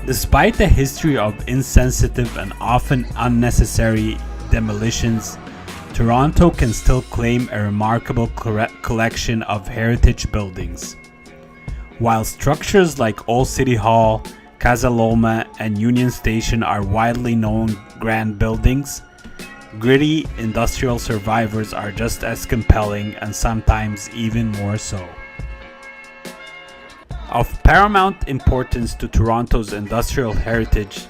Despite the history of insensitive and often unnecessary demolitions, Toronto can still claim a remarkable collection of heritage buildings. While structures like Old City Hall, Casa Loma, and Union Station are widely known grand buildings, gritty industrial survivors are just as compelling and sometimes even more so. Of paramount importance to Toronto's industrial heritage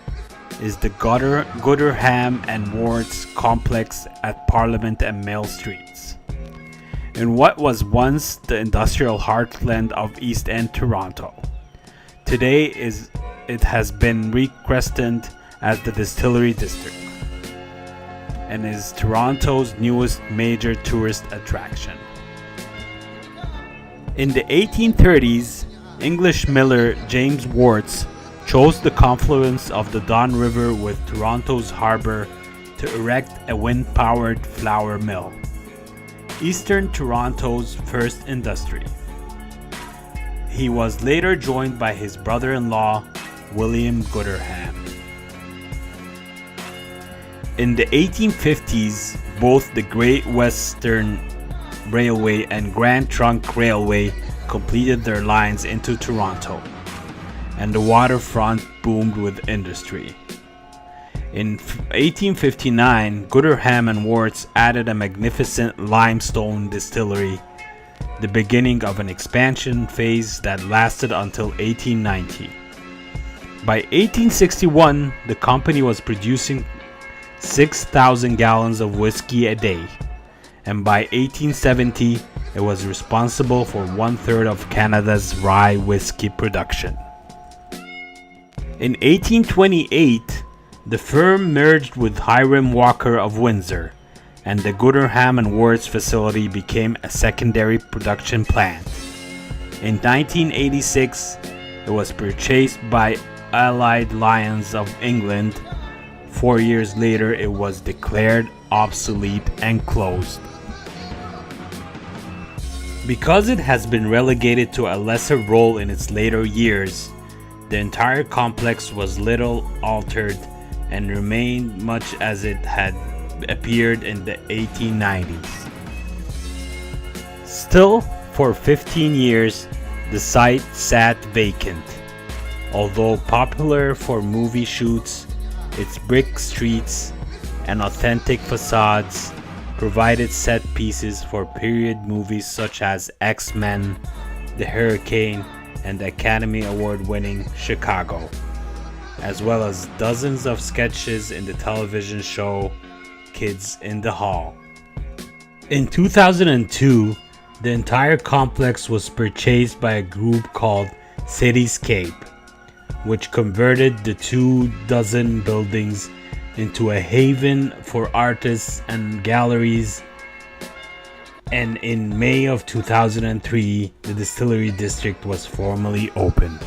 is the Gooderham and Worts complex at Parliament and Mill Streets. In what was once the industrial heartland of East End Toronto, today it has been rechristened as the Distillery District and is Toronto's newest major tourist attraction. In the 1830s, English miller James Worts chose the confluence of the Don River with Toronto's harbour to erect a wind-powered flour mill, Eastern Toronto's first industry. He was later joined by his brother-in-law, William Gooderham. In the 1850s, both the Great Western Railway and Grand Trunk Railway completed their lines into Toronto, and the waterfront boomed with industry. In 1859, Gooderham and Worts added a magnificent limestone distillery, the beginning of an expansion phase that lasted until 1890. By 1861, the company was producing 6,000 gallons of whiskey a day, and by 1870, it was responsible for 1/3 of Canada's rye whiskey production. In 1828, the firm merged with Hiram Walker of Windsor, and the Gooderham and Worts facility became a secondary production plant. In 1986, it was purchased by Allied Lions of England. 4 years later, it was declared obsolete and closed. Because it has been relegated to a lesser role in its later years, the entire complex was little altered and remained much as it had appeared in the 1890s. Still, for 15 years, the site sat vacant. Although popular for movie shoots, its brick streets and authentic facades provided set pieces for period movies such as X-Men, The Hurricane, and the Academy Award-winning Chicago, as well as dozens of sketches in the television show Kids in the Hall. In 2002, the entire complex was purchased by a group called Cityscape, which converted the 24 buildings into a haven for artists and galleries, and in May of 2003, the Distillery District was formally opened.